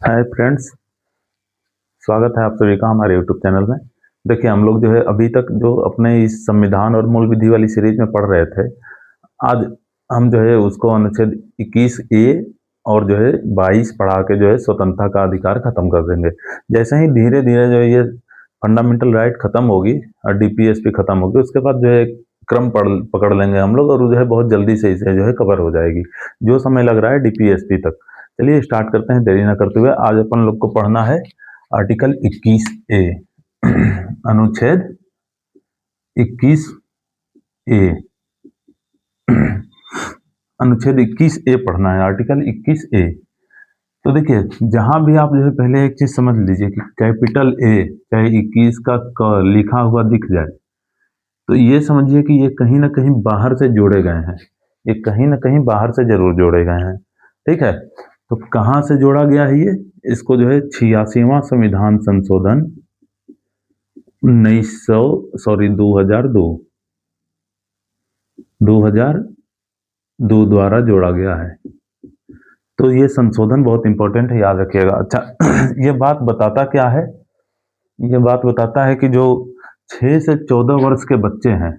Hi friends, स्वागत है आप सभी का हमारे यूट्यूब चैनल में। देखिए, हम लोग जो है अभी तक जो अपने इस संविधान और मूल विधि वाली सीरीज में पढ़ रहे थे, आज हम जो है उसको अनुच्छेद 21 ए और जो है 22 पढ़ा के जो है स्वतंत्रता का अधिकार खत्म कर देंगे। जैसे ही धीरे धीरे जो है ये फंडामेंटल राइट खत्म होगी और डीपीएसपी खत्म होगी, उसके बाद जो है क्रम पकड़ लेंगे हम लोग और जो है बहुत जल्दी से इसे जो है कवर हो जाएगी। जो समय लग रहा है डीपीएसपी तक। चलिए स्टार्ट करते हैं देरी ना करते हुए। आज अपन लोग को पढ़ना है आर्टिकल 21 ए अनुच्छेद 21 ए अनुच्छेद 21 ए पढ़ना है, आर्टिकल 21 ए। तो देखिए, जहां भी आप जो है पहले एक चीज समझ लीजिए कि कैपिटल ए चाहे 21 का क लिखा हुआ दिख जाए तो ये समझिए कि ये कहीं ना कहीं बाहर से जोड़े गए हैं। ये कहीं ना कहीं बाहर से जरूर जोड़े गए हैं। ठीक है, तो कहाँ से जोड़ा गया है ये? इसको जो है 86वां संविधान संशोधन 2002 द्वारा जोड़ा गया है। तो ये संशोधन बहुत इंपॉर्टेंट है, याद रखिएगा। अच्छा ये बात बताता क्या है? ये बात बताता है कि जो 6 से 14 वर्ष के बच्चे हैं,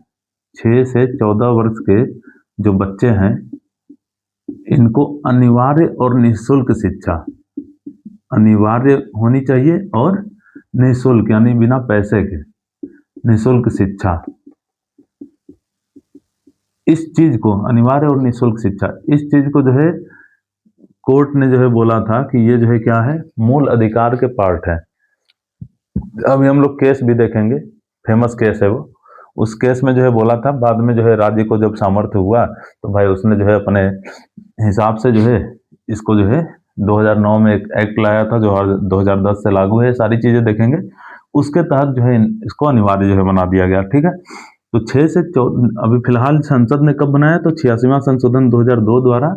6 से 14 वर्ष के जो बच्चे हैं, इनको अनिवार्य और निःशुल्क शिक्षा अनिवार्य होनी चाहिए और निःशुल्क यानी बिना पैसे के निःशुल्क शिक्षा। इस चीज को अनिवार्य और निःशुल्क शिक्षा, इस चीज को जो है कोर्ट ने जो है बोला था कि ये जो है क्या है, मूल अधिकार के पार्ट है। अभी हम लोग केस भी देखेंगे, फेमस केस है वो। उस केस में जो है बोला था, बाद में जो है राज्य को जब सामर्थ्य हुआ तो भाई उसने जो है अपने हिसाब से जो है इसको जो है 2009 में एक एक्ट लाया था जो 2010 से लागू है। सारी चीजें देखेंगे, उसके तहत जो है इसको अनिवार्य जो है बना दिया गया। ठीक है, तो 6 से 14 अभी फिलहाल संसद ने कब बनाया? तो 86वां संशोधन 2002 द्वारा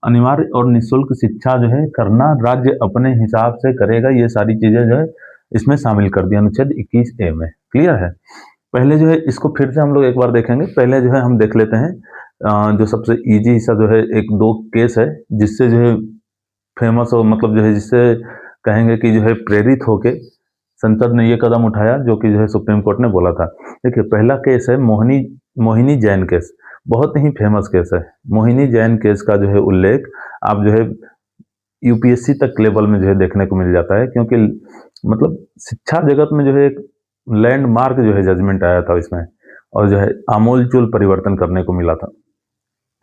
अनिवार्य और निःशुल्क शिक्षा जो है करना राज्य अपने हिसाब से करेगा। ये सारी चीजें जो है इसमें शामिल कर दिया अनुच्छेद 21 ए में। क्लियर है? पहले जो है इसको फिर से हम लोग एक बार देखेंगे। पहले जो है हम देख लेते हैं जो सबसे इजी हिस्सा जो है, एक दो केस है जिससे जो है फेमस हो, मतलब जो है जिससे कहेंगे कि जो है प्रेरित होके संसद ने ये कदम उठाया जो कि जो है सुप्रीम कोर्ट ने बोला था। देखिए, पहला केस है मोहिनी जैन केस। बहुत ही फेमस केस है। मोहिनी जैन केस का जो है उल्लेख आप जो है यूपीएससी तक लेवल में जो है देखने को मिल जाता है, क्योंकि मतलब शिक्षा जगत में जो है एक लैंडमार्क जो है जजमेंट आया था इसमें, और जो है आमूलचूल परिवर्तन करने को मिला था,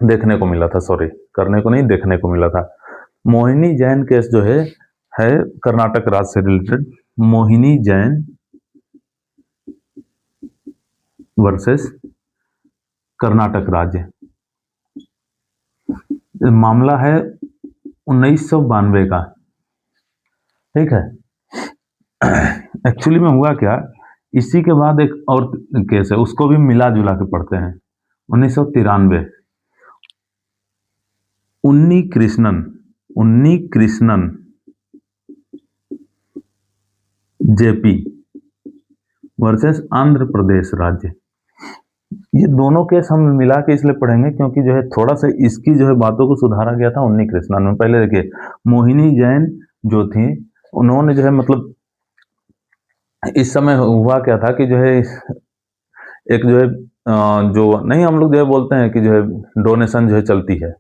देखने को मिला था। सॉरी, करने को नहीं, देखने को मिला था। मोहिनी जैन केस जो है कर्नाटक राज्य से रिलेटेड। मोहिनी जैन वर्सेस कर्नाटक राज्य। मामला है 1992 का। ठीक है, एक्चुअली में हुआ क्या, इसी के बाद एक और केस है, उसको भी मिला जुला के पढ़ते हैं। 1993 उन्नी कृष्णन जेपी वर्सेस आंध्र प्रदेश राज्य। ये दोनों केस हम मिला के इसलिए पढ़ेंगे क्योंकि जो है थोड़ा सा इसकी जो है बातों को सुधारा गया था उन्नी कृष्णन में। पहले देखिए, मोहिनी जैन जो थी, उन्होंने जो है मतलब इस समय हुआ क्या था कि जो है एक जो है जो नहीं, हम लोग जो है बोलते हैं कि जो है डोनेशन जो है चलती है,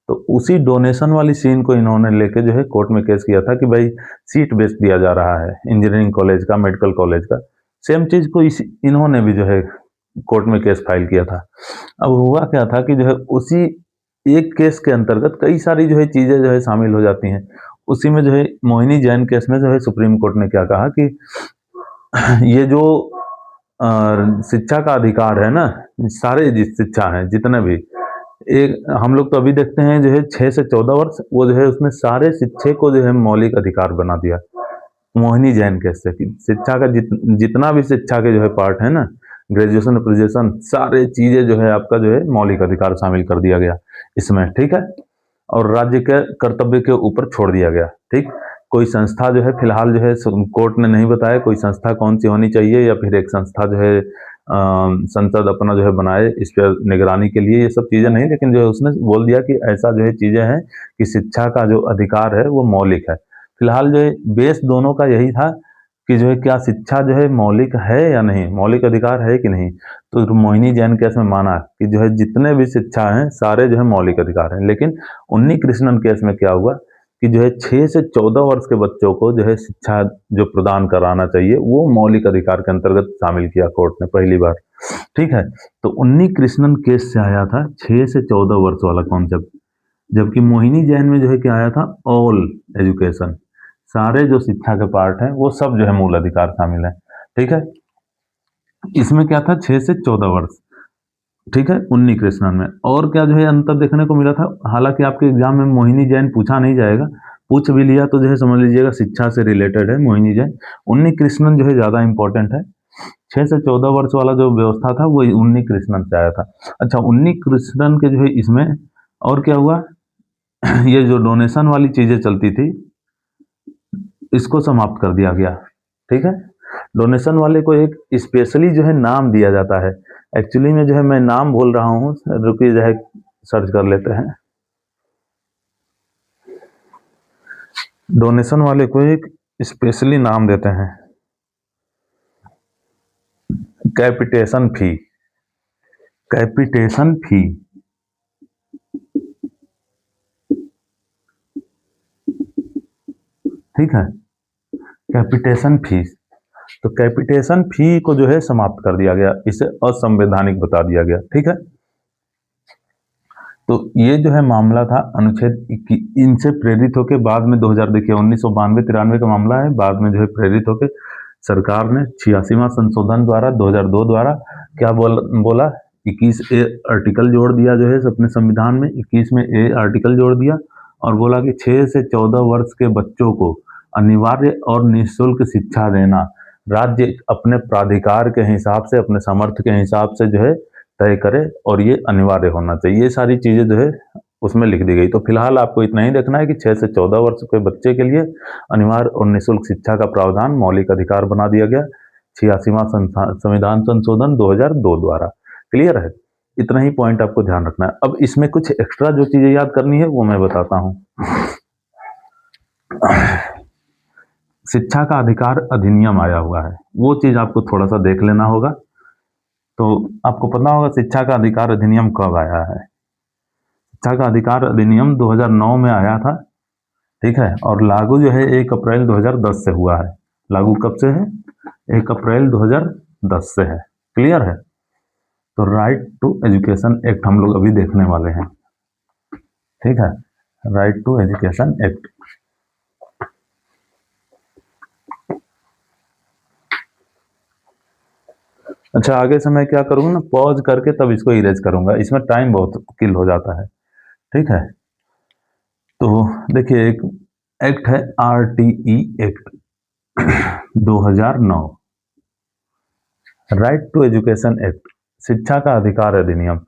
तो उसी डोनेशन वाली सीन को इन्होंने लेके जो है कोर्ट में केस किया था कि भाई सीट बेच दिया जा रहा है इंजीनियरिंग कॉलेज का, मेडिकल कॉलेज का। सेम चीज को इन्होंने भी जो है कोर्ट में केस फाइल किया था। अब हुआ क्या था कि जो है उसी एक केस के अंतर्गत कई सारी जो है चीजें जो है शामिल हो जाती हैं। उसी में जो है मोहिनी जैन केस में जो है सुप्रीम कोर्ट ने क्या कहा कि ये जो शिक्षा का अधिकार है ना, सारे शिक्षा है जितने भी, एक हम लोग तो अभी देखते हैं जो है 6 से 14 वर्ष, वो जो है उसमें सारे शिक्षे को जो है मौलिक अधिकार बना दिया मोहिनी जैन केस से। शिक्षा का जितना भी शिक्षा के जो है पार्ट है ना, ग्रेजुएशन प्रोजेशन, सारे चीजें जो है आपका जो है मौलिक अधिकार शामिल कर दिया गया इसमें। ठीक है, और राज्य के कर्तव्य के ऊपर छोड़ दिया गया। ठीक, कोई संस्था जो है फिलहाल जो है कोर्ट ने नहीं बताया कोई संस्था कौन सी होनी चाहिए, या फिर एक संस्था जो है संसद अपना जो है बनाए इस पर निगरानी के लिए, ये सब चीजें नहीं, लेकिन जो है उसने बोल दिया कि ऐसा जो है चीजें हैं कि शिक्षा का जो अधिकार है वो मौलिक है। फिलहाल जो है बेस दोनों का यही था कि जो है क्या शिक्षा जो है मौलिक है या नहीं, मौलिक अधिकार है कि नहीं। तो मोहिनी जैन केस में माना कि जो है जितने भी शिक्षा हैं सारे जो है मौलिक अधिकार हैं। लेकिन उन्नी कृष्णन केस में क्या हुआ कि जो है 6 से 14 वर्ष के बच्चों को जो है शिक्षा जो प्रदान कराना चाहिए वो मौलिक अधिकार के अंतर्गत शामिल किया कोर्ट ने पहली बार। ठीक है, तो उन्नी कृष्णन केस से आया था 6 से 14 वर्ष वाला कॉन्सेप्ट, जबकि मोहिनी जैन में जो है क्या आया था, ऑल एजुकेशन, सारे जो शिक्षा के पार्ट हैं वो सब जो है मूल अधिकार शामिल है। ठीक है, इसमें क्या था 6 से 14 वर्ष। ठीक है, उन्नी कृष्णन में और क्या जो है अंतर देखने को मिला था। हालांकि आपके एग्जाम में मोहिनी जैन पूछा नहीं जाएगा, पूछ भी लिया तो जो है समझ लीजिएगा शिक्षा से रिलेटेड है मोहिनी जैन। उन्नी कृष्णन जो है ज्यादा इंपॉर्टेंट है। 6 से 14 वर्ष वाला जो व्यवस्था था वो उन्नी कृष्णन से आया था। अच्छा, उन्नी कृष्णन के जो है इसमें और क्या हुआ ये जो डोनेशन वाली चीजें चलती थी इसको समाप्त कर दिया गया। ठीक है, डोनेशन वाले को एक स्पेशली जो है नाम दिया जाता है। एक्चुअली में जो है मैं नाम बोल रहा हूँ, रुकिए जो है सर्च कर लेते हैं। डोनेशन वाले को एक स्पेशली नाम देते हैं, कैपिटेशन फी। कैपिटेशन फी, ठीक है, कैपिटेशन फीस। तो कैपिटेशन फी को जो है समाप्त कर दिया गया, इसे असंवैधानिक बता दिया गया। ठीक है, तो ये जो है मामला था अनुच्छेद इनसे प्रेरित होकर बाद में 2000, देखिए 1992-93 का मामला है, बाद में जो है प्रेरित होकर सरकार ने 86वां संशोधन द्वारा 2002 द्वारा क्या बोला 21A आर्टिकल जोड़ दिया जो है अपने संविधान में, 21 में ए आर्टिकल जोड़ दिया और बोला कि 6 से 14 वर्ष के बच्चों को अनिवार्य और निःशुल्क शिक्षा देना राज्य अपने प्राधिकार के हिसाब से, अपने सामर्थ्य के हिसाब से जो है तय करे और ये अनिवार्य होना चाहिए। ये सारी चीजें जो है उसमें लिख दी गई। तो फिलहाल आपको इतना ही देखना है कि 6 से 14 वर्ष के बच्चे के लिए अनिवार्य और निःशुल्क शिक्षा का प्रावधान मौलिक अधिकार बना दिया गया 86वां संविधान संशोधन 2002 द्वारा। क्लियर है, इतना ही पॉइंट आपको ध्यान रखना है। अब इसमें कुछ एक्स्ट्रा जो चीजें याद करनी है वो मैं बताता हूं। शिक्षा का अधिकार अधिनियम आया हुआ है, वो चीज आपको थोड़ा सा देख लेना होगा। तो आपको पता होगा शिक्षा का अधिकार अधिनियम कब आया है। शिक्षा का अधिकार अधिनियम 2009 में आया था। ठीक है, और लागू जो है 1 अप्रैल 2010 से हुआ है। लागू कब से है? 1 अप्रैल 2010 से है। क्लियर है, तो राइट टू एजुकेशन एक्ट हम लोग अभी देखने वाले हैं। ठीक है, राइट टू एजुकेशन एक्ट। अच्छा, आगे से मैं क्या करूंगा ना, पॉज करके तब इसको इरेज करूंगा, इसमें टाइम बहुत किल हो जाता है। ठीक है, तो देखिए एक एक्ट है RTE act 2009, right to education act, शिक्षा का अधिकार अधिनियम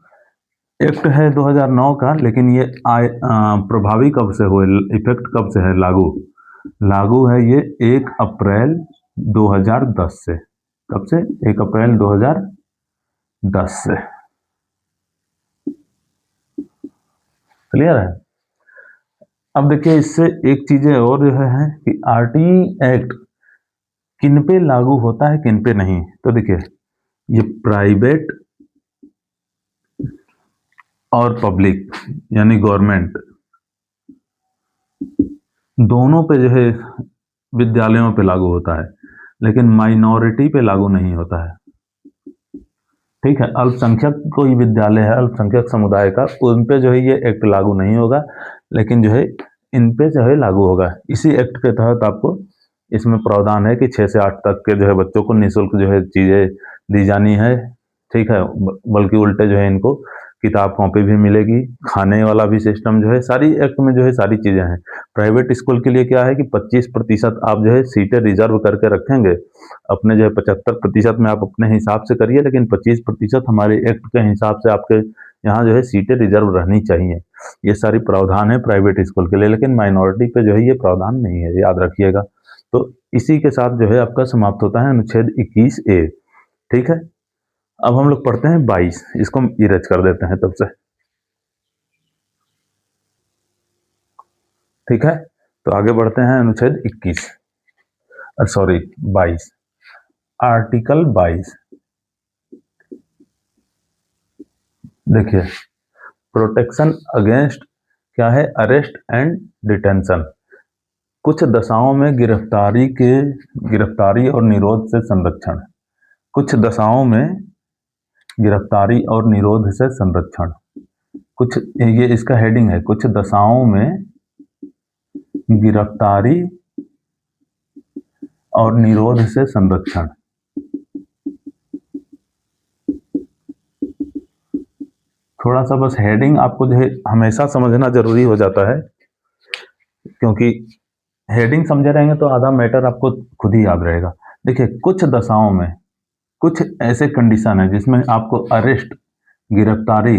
एक्ट है 2009 का। लेकिन ये प्रभावी कब से हुए, इफेक्ट कब से है, लागू है ये 1 अप्रैल 2010 से। कब से? 1 अप्रैल 2010 से। क्लियर है। अब देखिए इससे एक चीजें और जो है कि RTE एक्ट किन पे लागू होता है किन पे नहीं। तो देखिए ये प्राइवेट और पब्लिक यानी गवर्नमेंट दोनों पे जो है विद्यालयों पे लागू होता है, लेकिन माइनॉरिटी पे लागू नहीं होता है। ठीक है, अल्पसंख्यक कोई विद्यालय है अल्पसंख्यक समुदाय का, उन पे जो है ये एक्ट लागू नहीं होगा, लेकिन जो है इन पे जो है लागू होगा। इसी एक्ट के तहत आपको इसमें प्रावधान है कि 6 से 8 तक के जो है बच्चों को निःशुल्क जो है चीजें दी जानी है। ठीक है, बल्कि उल्टे जो है इनको किताब कॉपी भी मिलेगी, खाने वाला भी सिस्टम जो है, सारी एक्ट में जो है सारी चीजें हैं। प्राइवेट स्कूल के लिए क्या है कि 25% आप जो है सीटें रिजर्व करके रखेंगे, अपने जो है 75% में आप अपने हिसाब से करिए, लेकिन 25% हमारे एक्ट के हिसाब से आपके यहाँ जो है सीटें रिजर्व रहनी चाहिए। ये सारी प्रावधान है प्राइवेट स्कूल के लिए, लेकिन माइनॉरिटी पे जो है ये प्रावधान नहीं है, याद रखिएगा। तो इसी के साथ जो है आपका समाप्त होता है अनुच्छेद 21A। ठीक है, अब हम लोग पढ़ते हैं 22, इसको इरेज कर देते हैं तब से। ठीक है, तो आगे बढ़ते हैं अनुच्छेद 21 सॉरी 22, आर्टिकल 22। देखिए, प्रोटेक्शन अगेंस्ट क्या है, अरेस्ट एंड डिटेंशन। कुछ दशाओं में गिरफ्तारी और निरोध से संरक्षण। कुछ दशाओं में गिरफ्तारी और निरोध से संरक्षण। कुछ, ये इसका हेडिंग है, कुछ दशाओं में गिरफ्तारी और निरोध से संरक्षण। थोड़ा सा बस हेडिंग आपको जो है हमेशा समझना जरूरी हो जाता है, क्योंकि हेडिंग समझे रहेंगे तो आधा मैटर आपको खुद ही याद रहेगा। देखिए, कुछ दशाओं में, कुछ ऐसे कंडीशन है जिसमें आपको अरेस्ट, गिरफ्तारी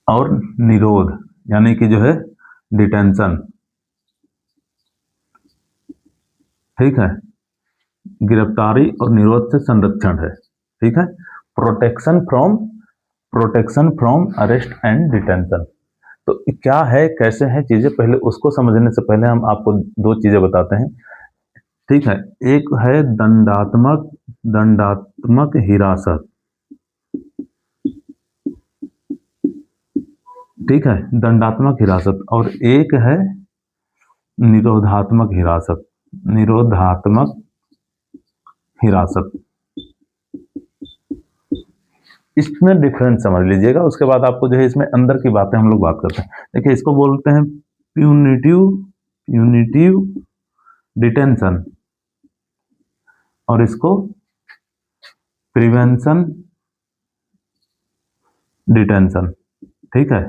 और निरोध यानी कि जो है डिटेंशन, ठीक है, गिरफ्तारी और निरोध से संरक्षण है, ठीक है। Protection from arrest and detention. तो क्या है, कैसे है चीजें, पहले उसको समझने से पहले हम आपको दो चीजें बताते हैं, ठीक है। एक है दंडात्मक हिरासत, ठीक है, दंडात्मक हिरासत, और एक है निरोधात्मक हिरासत। इसमें डिफरेंस समझ लीजिएगा, उसके बाद आपको जो है इसमें अंदर की बातें हम लोग बात करते हैं। देखिए, इसको बोलते हैं प्यूनिटिव डिटेंशन और इसको प्रिवेंशन डिटेंशन, ठीक है।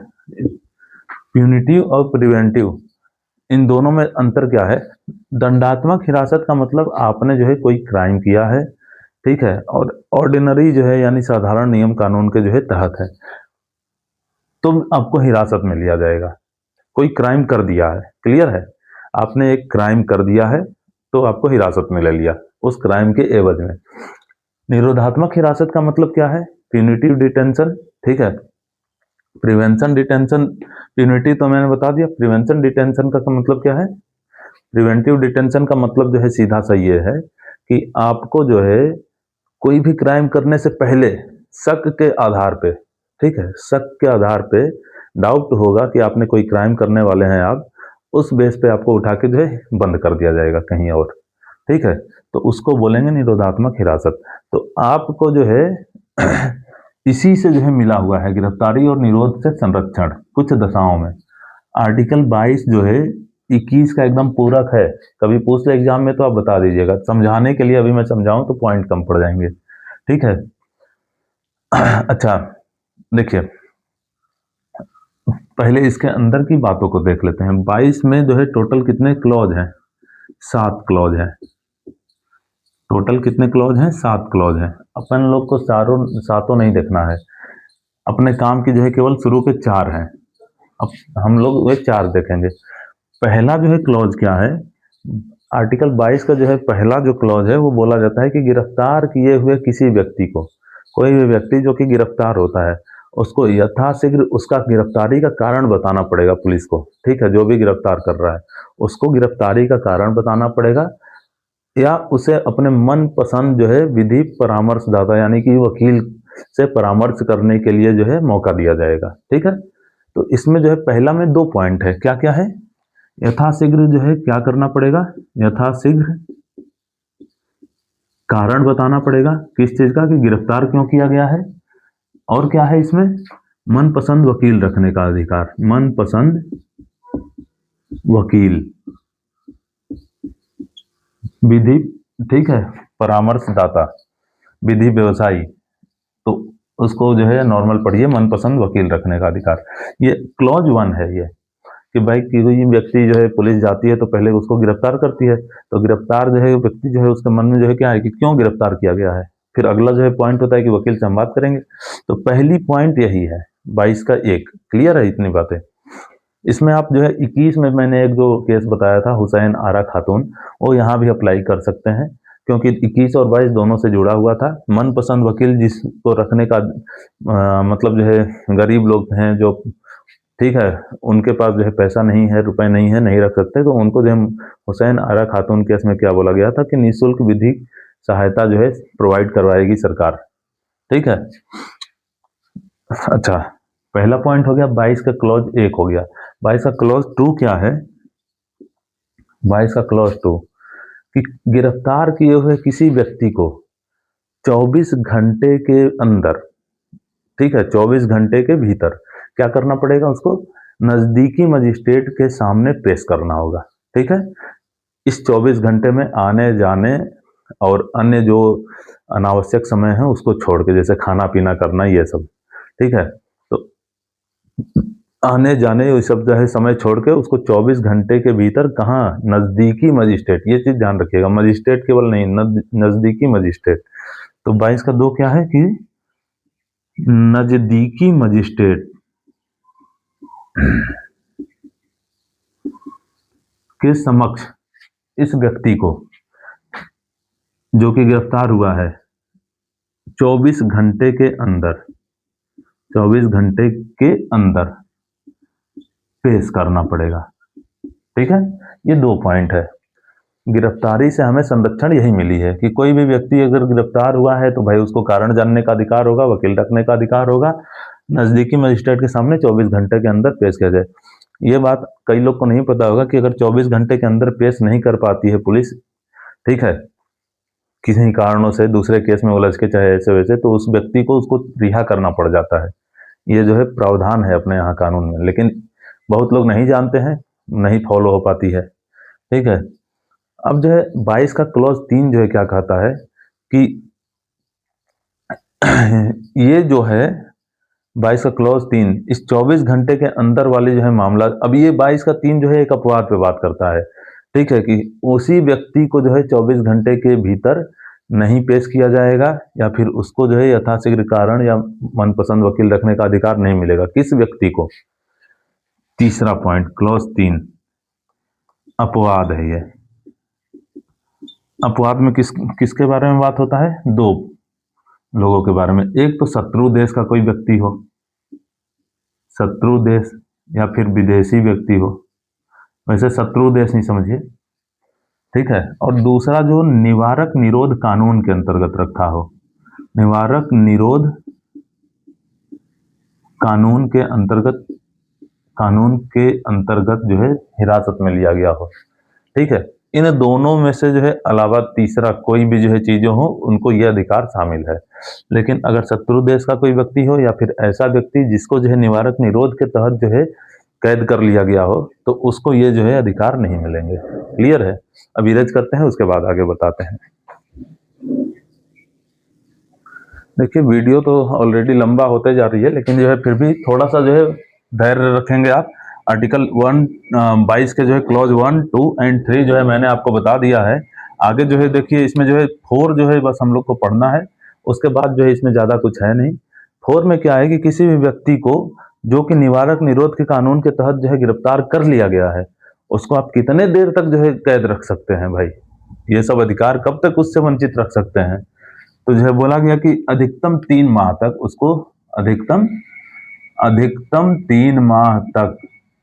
प्यूनिटिव और प्रिवेंटिव, इन दोनों में अंतर क्या है। दंडात्मक हिरासत का मतलब आपने जो है कोई क्राइम किया है, ठीक है, और ऑर्डिनरी जो है यानी साधारण नियम कानून के जो है तहत है, तो आपको हिरासत में लिया जाएगा। कोई क्राइम कर दिया है, क्लियर है, आपने एक क्राइम कर दिया है तो आपको हिरासत में ले लिया उस क्राइम के एवज में। निरोधात्मक हिरासत का मतलब क्या है, प्यूनिटिव डिटेंशन, ठीक है। प्रिवेंशन डिटेंशन, प्यूनिटिव तो मैंने बता दिया, प्रिवेंशन डिटेंशन का मतलब क्या है। प्रिवेंटिव डिटेंशन का मतलब जो है सीधा सा ये है कि आपको जो है कोई भी क्राइम करने से पहले शक के आधार पे, ठीक है, शक के आधार पे डाउट होगा कि आपने कोई क्राइम करने वाले हैं आप, उस बेस पे आपको उठा के जो है बंद कर दिया जाएगा कहीं और, ठीक है, तो उसको बोलेंगे निरोधात्मक हिरासत। तो आपको जो है इसी से जो है मिला हुआ है गिरफ्तारी और निरोध से संरक्षण कुछ दशाओं में। आर्टिकल 22 जो है 21 का एकदम पूरक है। कभी पूछ ले एग्जाम में तो आप बता दीजिएगा, समझाने के लिए अभी मैं समझाऊं तो पॉइंट कम पड़ जाएंगे, ठीक है। अच्छा, देखिए, पहले इसके अंदर की बातों को देख लेते हैं। 22 में जो है टोटल कितने क्लॉज हैं, 7 क्लॉज हैं। टोटल कितने क्लॉज हैं, 7 क्लॉज हैं। अपन लोग को सातों नहीं देखना है, अपने काम की जो है केवल शुरू के 4 हैं। अब हम लोग वे 4 देखेंगे। पहला जो है क्लॉज क्या है, आर्टिकल 22 का जो है पहला जो क्लॉज है वो बोला जाता है कि गिरफ्तार किए हुए किसी व्यक्ति को, कोई भी व्यक्ति जो कि गिरफ्तार होता है उसको यथाशीघ्र उसका गिरफ्तारी का कारण बताना पड़ेगा पुलिस को, ठीक है। जो भी गिरफ्तार कर रहा है उसको गिरफ्तारी का कारण बताना पड़ेगा, या उसे अपने मन पसंद जो है विधि परामर्शदाता यानी कि वकील से परामर्श करने के लिए जो है मौका दिया जाएगा, ठीक है। तो इसमें जो है पहला में 2 पॉइंट है, क्या क्या है। यथाशीघ्र जो है क्या करना पड़ेगा, यथाशीघ्र कारण बताना पड़ेगा किस चीज का, कि गिरफ्तार क्यों किया गया है। और क्या है इसमें, मनपसंद वकील रखने का अधिकार, मनपसंद वकील, विधि, ठीक है, परामर्शदाता, विधि व्यवसायी, तो उसको जो है नॉर्मल पढ़िए, मनपसंद वकील रखने का अधिकार। ये क्लॉज 1 है ये, कि भाई कोई व्यक्ति जो है पुलिस जाती है तो पहले उसको गिरफ्तार करती है, तो गिरफ्तार जो है व्यक्ति जो है उसके मन में जो है क्या है कि क्यों गिरफ्तार किया गया है। फिर अगला जो है पॉइंट होता है कि वकील से हम बात करेंगे। तो पहली पॉइंट यही है 22 का 1, क्लियर है इतनी बातें। इसमें आप जो है 21 में मैंने एक जो केस बताया था हुसैन आरा खातून, वो यहाँ भी अप्लाई कर सकते हैं, क्योंकि 21 और 22 दोनों से जुड़ा हुआ था। मनपसंद वकील जिसको रखने का मतलब जो है गरीब लोग हैं जो ठीक है, उनके पास जो है पैसा नहीं है, रुपए नहीं है, नहीं रख सकते, तो उनको जो हुसैन आरा खातून केस में क्या बोला गया था कि निःशुल्क विधिक सहायता जो है प्रोवाइड करवाएगी सरकार। ठीक है, अच्छा, पहला पॉइंट हो गया 22 का क्लॉज 1 हो गया। 22 का क्लॉज 2 क्या है? 22 का क्लॉज 2 कि गिरफ्तार किए हुए किसी व्यक्ति को 24 घंटे के अंदर, ठीक है, 24 घंटे के भीतर क्या करना पड़ेगा? उसको नजदीकी मजिस्ट्रेट के सामने पेश करना होगा। ठीक है, इस 24 घंटे में आने जाने और अन्य जो अनावश्यक समय है उसको छोड़ के, जैसे खाना पीना करना, ये सब। ठीक है, तो आने जाने ये सब जो है समय छोड़ के उसको 24 घंटे के भीतर कहाँ? नजदीकी मजिस्ट्रेट, ये चीज ध्यान रखिएगा, मजिस्ट्रेट केवल नहीं, नजदीकी मजिस्ट्रेट। तो 22 का 2 क्या है कि नजदीकी मजिस्ट्रेट के समक्ष इस व्यक्ति को जो कि गिरफ्तार हुआ है 24 घंटे के अंदर, 24 घंटे के अंदर पेश करना पड़ेगा। ठीक है, ये 2 पॉइंट है। गिरफ्तारी से हमें संरक्षण यही मिली है कि कोई भी व्यक्ति अगर गिरफ्तार हुआ है तो भाई उसको कारण जानने का अधिकार होगा, वकील रखने का अधिकार होगा, नजदीकी मजिस्ट्रेट के सामने 24 घंटे के अंदर पेश किया जाए। ये बात कई लोग को नहीं पता होगा कि अगर 24 घंटे के अंदर पेश नहीं कर पाती है पुलिस, ठीक है, किसी कारणों से दूसरे केस में उलझ के, चाहे ऐसे वैसे, तो उस व्यक्ति को उसको रिहा करना पड़ जाता है। ये जो है प्रावधान है अपने यहाँ कानून में, लेकिन बहुत लोग नहीं जानते हैं, नहीं फॉलो हो पाती है। ठीक है, अब जो है 22 का क्लॉज 3 जो है क्या कहता है कि ये जो है 22 का क्लॉज 3 इस 24 घंटे के अंदर वाली जो है मामला, अब ये 22 का 3 जो है एक अपवाद पे बात करता है। ठीक है, कि उसी व्यक्ति को जो है 24 घंटे के भीतर नहीं पेश किया जाएगा या फिर उसको जो है यथाशीघ्र कारण या मनपसंद वकील रखने का अधिकार नहीं मिलेगा। किस व्यक्ति को? तीसरा पॉइंट, क्लॉज 3 अपवाद है। ये अपवाद में किसके बारे में बात होता है? 2 लोगों के बारे में। एक तो शत्रु देश का कोई व्यक्ति हो, शत्रु देश, या फिर विदेशी व्यक्ति हो, वैसे शत्रु देश नहीं समझिए। ठीक है, और दूसरा जो निवारक निरोध कानून के अंतर्गत रखा हो, निवारक निरोध कानून के अंतर्गत जो है हिरासत में लिया गया हो। ठीक है, इन दोनों में से जो है अलावा तीसरा कोई भी जो है चीजें हो, उनको यह अधिकार शामिल है। लेकिन अगर शत्रु देश का कोई व्यक्ति हो या फिर ऐसा व्यक्ति जिसको जो है निवारक निरोध के तहत जो है कैद कर लिया गया हो, तो उसको ये जो है अधिकार नहीं मिलेंगे। क्लियर है? अब इरेज करते हैं, उसके बाद आगे बताते हैं। देखिए, वीडियो तो ऑलरेडी लंबा होते जा रही है, लेकिन जो है फिर भी थोड़ा सा जो है धैर्य रखेंगे आप। आर्टिकल 22 के जो है क्लॉज 1, 2 एंड 3 जो है मैंने आपको बता दिया है। आगे जो है देखिए, इसमें जो है 4 जो है बस हम लोग को पढ़ना है, उसके बाद जो है इसमें ज़्यादा कुछ है नहीं। 4 में क्या है कि किसी भी व्यक्ति को जो कि निवारक निरोध के कानून के तहत जो है गिरफ्तार कर लिया गया है, उसको आप कितने देर तक जो है कैद रख सकते हैं भाई? ये सब अधिकार कब तक उससे वंचित रख सकते हैं? तो जो है बोला गया कि अधिकतम 3 माह तक उसको, अधिकतम 3 माह तक,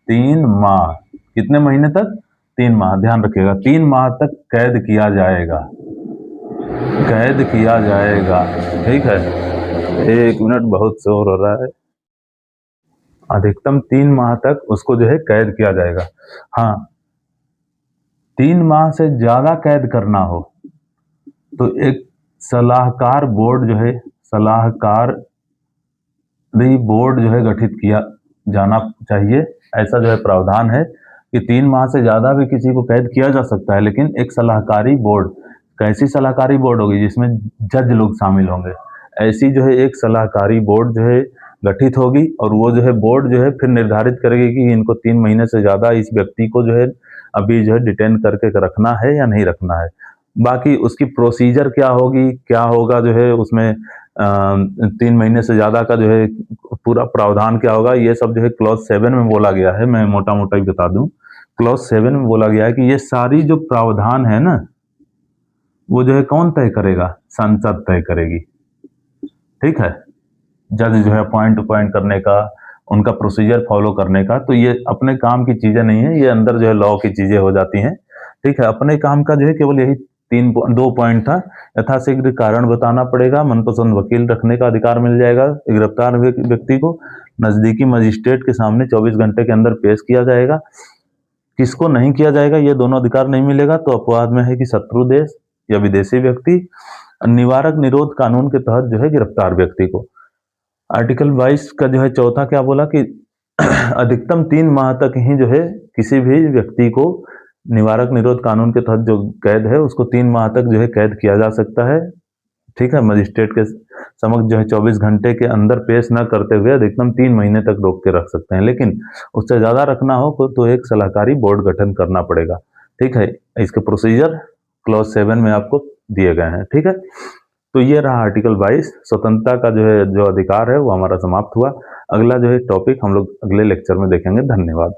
3 माह, कितने महीने तक? 3 माह, ध्यान रखिएगा, 3 माह तक कैद किया जाएगा, कैद किया जाएगा। ठीक है, 1 मिनट, बहुत शोर हो रहा है। अधिकतम 3 माह तक उसको जो है कैद किया जाएगा। हाँ, 3 माह से ज्यादा कैद करना हो तो एक सलाहकार बोर्ड जो है, सलाहकार बोर्ड जो है गठित किया जाना चाहिए। ऐसा जो है प्रावधान है कि 3 माह से ज्यादा भी किसी को कैद किया जा सकता है, लेकिन एक सलाहकारी बोर्ड, कैसी सलाहकारी बोर्ड होगी? जिसमें जज लोग शामिल होंगे। ऐसी जो है एक सलाहकारी बोर्ड जो है गठित होगी, और वो जो है बोर्ड जो है फिर निर्धारित करेगी कि इनको 3 महीने से ज्यादा इस व्यक्ति को जो है अभी जो है डिटेन करके रखना है या नहीं रखना है। बाकी उसकी प्रोसीजर क्या होगी, क्या होगा जो है उसमें 3 महीने से ज्यादा का जो है पूरा प्रावधान क्या होगा, ये सब जो है क्लॉज 7 में बोला गया है। मैं मोटा मोटा ही बता दूं, क्लॉज 7 में बोला गया है कि ये सारी जो प्रावधान है ना, वो जो है कौन तय करेगा? संसद तय करेगी। ठीक है, जज जो है पॉइंट टू पॉइंट करने का, उनका प्रोसीजर फॉलो करने का। तो ये अपने काम की चीजें नहीं है, ये अंदर जो है लॉ की चीजें हो जाती हैं। ठीक है, अपने काम का जो है केवल यही 2 पॉइंट था। यथाशीघ्र कारण बताना पड़ेगा, मनपसंद वकील रखने का अधिकार मिल जाएगा, गिरफ्तार हुए व्यक्ति को नजदीकी मजिस्ट्रेट के सामने 24 घंटे के अंदर पेश किया जाएगा। किसको नहीं किया जाएगा, ये दोनों अधिकार नहीं मिलेगा तो अपवाद में है कि शत्रु देश या विदेशी व्यक्ति, निवारक निरोध कानून के तहत जो है गिरफ्तार व्यक्ति को। आर्टिकल 22 का जो है चौथा क्या बोला कि अधिकतम 3 माह तक ही जो है किसी भी व्यक्ति को निवारक निरोध कानून के तहत जो कैद है उसको 3 माह तक जो है कैद किया जा सकता है। ठीक है, मजिस्ट्रेट के समक्ष जो है 24 घंटे के अंदर पेश न करते हुए अधिकतम 3 महीने तक रोक के रख सकते हैं। लेकिन उससे ज्यादा रखना हो तो एक सलाहकारी बोर्ड गठन करना पड़ेगा। ठीक है, इसके प्रोसीजर क्लॉज 7 में आपको दिए गए हैं। ठीक है, तो ये रहा आर्टिकल 22। स्वतंत्रता का जो है जो अधिकार है वो हमारा समाप्त हुआ। अगला जो है टॉपिक हम लोग अगले लेक्चर में देखेंगे। धन्यवाद।